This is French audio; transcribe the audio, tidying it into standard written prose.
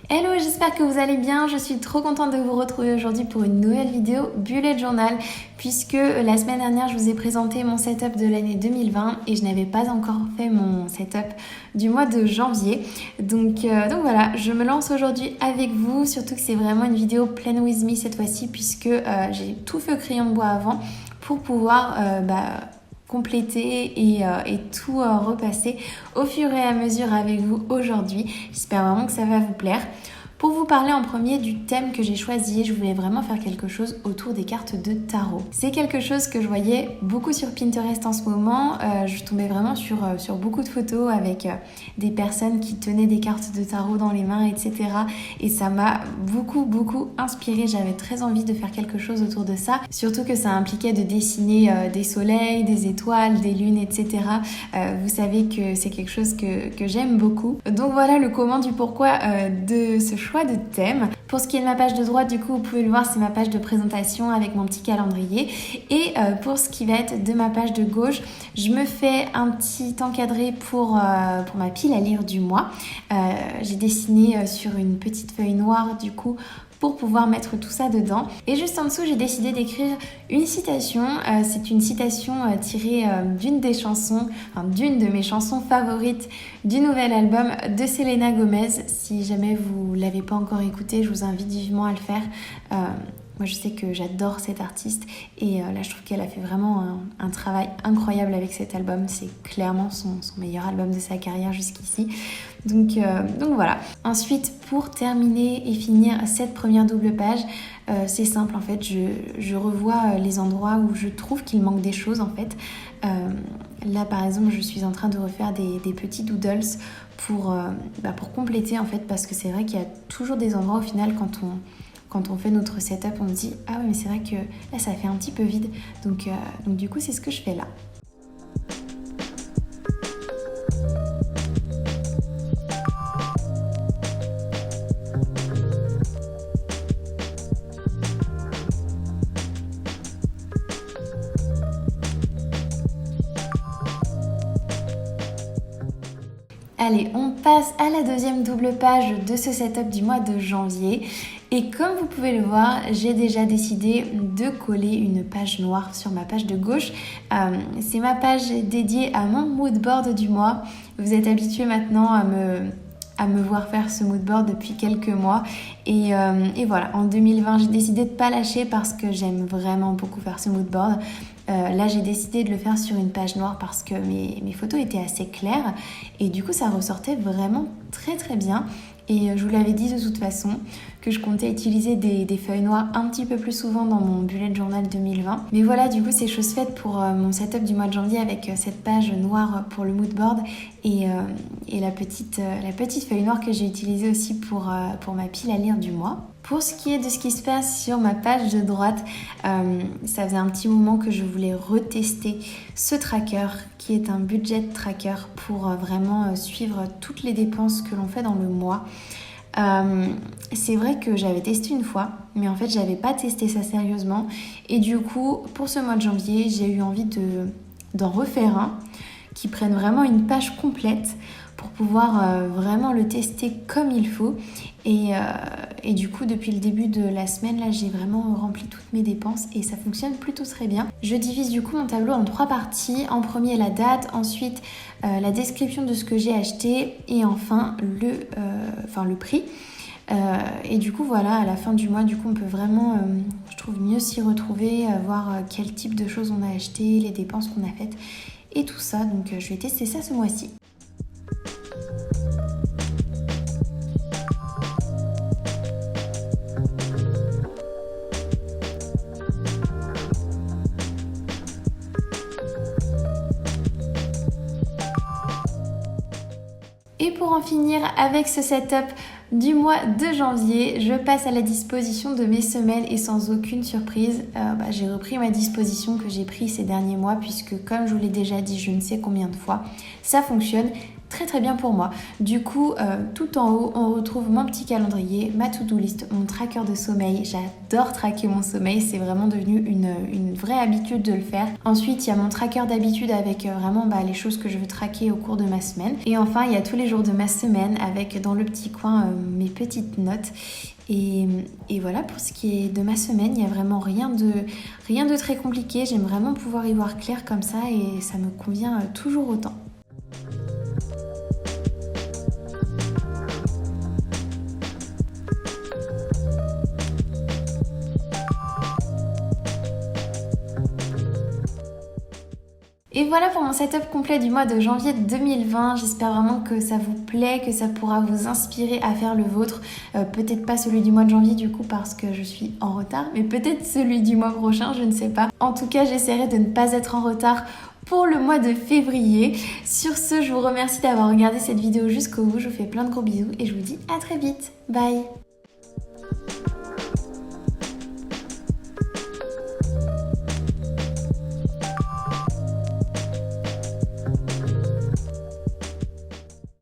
Hello, j'espère que vous allez bien. Je suis trop contente de vous retrouver aujourd'hui pour une nouvelle vidéo Bullet Journal puisque la semaine dernière je vous ai présenté mon setup de l'année 2020 et je n'avais pas encore fait mon setup du mois de janvier. Donc voilà, je me lance aujourd'hui avec vous, surtout que c'est vraiment une vidéo plan with me cette fois-ci puisque j'ai tout fait au crayon de bois avant pour pouvoir compléter et tout repasser au fur et à mesure avec vous aujourd'hui. J'espère vraiment que ça va vous plaire. Pour vous parler en premier du thème que j'ai choisi, je voulais vraiment faire quelque chose autour des cartes de tarot. C'est quelque chose que je voyais beaucoup sur Pinterest en ce moment. Je tombais vraiment sur beaucoup de photos avec des personnes qui tenaient des cartes de tarot dans les mains, etc. Et ça m'a beaucoup inspirée. J'avais très envie de faire quelque chose autour de ça. Surtout que ça impliquait de dessiner des soleils, des étoiles, des lunes, etc. Vous savez que c'est quelque chose que j'aime beaucoup. Donc voilà le comment du pourquoi de ce choix de thème. Pour ce qui est de ma page de droite, du coup, vous pouvez le voir, c'est ma page de présentation avec mon petit calendrier. Et pour ce qui va être de ma page de gauche, je me fais un petit encadré pour ma pile à lire du mois. J'ai dessiné sur une petite feuille noire, du coup, pour pouvoir mettre tout ça dedans. Et juste en dessous, j'ai décidé d'écrire une citation. C'est une citation tirée d'une de mes chansons favorites du nouvel album de Selena Gomez. Si jamais vous l'avez pas encore écouté, je vous invite vivement à le faire. Moi, je sais que j'adore cette artiste et là, je trouve qu'elle a fait vraiment un travail incroyable avec cet album. C'est clairement son meilleur album de sa carrière jusqu'ici. Donc voilà. Ensuite, pour terminer et finir cette première double page, c'est simple en fait. Je revois les endroits où je trouve qu'il manque des choses en fait. Là, par exemple, je suis en train de refaire des petits doodles pour compléter en fait, parce que c'est vrai qu'il y a toujours des endroits au final quand on fait notre setup, on se dit « Ah oui, mais c'est vrai que là, ça fait un petit peu vide. » Donc du coup, c'est ce que je fais là. Allez, on passe à la deuxième double page de ce setup du mois de janvier. Et comme vous pouvez le voir, j'ai déjà décidé de coller une page noire sur ma page de gauche. C'est ma page dédiée à mon mood board du mois. Vous êtes habitués maintenant à me voir faire ce mood board depuis quelques mois. Et voilà, en 2020, j'ai décidé de ne pas lâcher parce que j'aime vraiment beaucoup faire ce mood board. Là, j'ai décidé de le faire sur une page noire parce que mes photos étaient assez claires et du coup, ça ressortait vraiment très bien. Et je vous l'avais dit de toute façon que je comptais utiliser des feuilles noires un petit peu plus souvent dans mon bullet journal 2020. Mais voilà, du coup, c'est chose faite pour mon setup du mois de janvier avec cette page noire pour le mood board et la petite feuille noire que j'ai utilisée aussi pour ma pile à lire du mois. Pour ce qui est de ce qui se passe sur ma page de droite, ça faisait un petit moment que je voulais retester ce tracker qui est un budget tracker pour vraiment suivre toutes les dépenses que l'on fait dans le mois. C'est vrai que j'avais testé une fois, mais en fait j'avais pas testé ça sérieusement et du coup pour ce mois de janvier j'ai eu envie d'en refaire un qui prenne vraiment une page complète pour pouvoir vraiment le tester comme il faut et du coup depuis le début de la semaine là j'ai vraiment rempli toutes mes dépenses et ça fonctionne plutôt très bien. Je divise du coup mon tableau en 3 parties. En premier la date, ensuite la description de ce que j'ai acheté et enfin le prix. Et du coup voilà, à la fin du mois du coup on peut vraiment je trouve mieux s'y retrouver, voir quel type de choses on a acheté, les dépenses qu'on a faites et tout ça. Donc je vais tester ça ce mois-ci. Et pour en finir avec ce setup du mois de janvier, je passe à la disposition de mes semelles et sans aucune surprise, j'ai repris ma disposition que j'ai prise ces derniers mois puisque comme je vous l'ai déjà dit je ne sais combien de fois, ça fonctionne très bien pour moi. Du coup, tout en haut, on retrouve mon petit calendrier, ma to-do list, mon tracker de sommeil. J'adore traquer mon sommeil, c'est vraiment devenu une vraie habitude de le faire. Ensuite, il y a mon tracker d'habitude avec vraiment les choses que je veux traquer au cours de ma semaine. Et enfin, il y a tous les jours de ma semaine avec dans le petit coin mes petites notes. Et voilà, pour ce qui est de ma semaine, il n'y a vraiment rien de très compliqué. J'aime vraiment pouvoir y voir clair comme ça et ça me convient toujours autant. Et voilà pour mon setup complet du mois de janvier 2020. J'espère vraiment que ça vous plaît, que ça pourra vous inspirer à faire le vôtre. Peut-être pas celui du mois de janvier du coup parce que je suis en retard, mais peut-être celui du mois prochain, je ne sais pas. En tout cas, j'essaierai de ne pas être en retard pour le mois de février. Sur ce, je vous remercie d'avoir regardé cette vidéo jusqu'au bout. Je vous fais plein de gros bisous et je vous dis à très vite. Bye!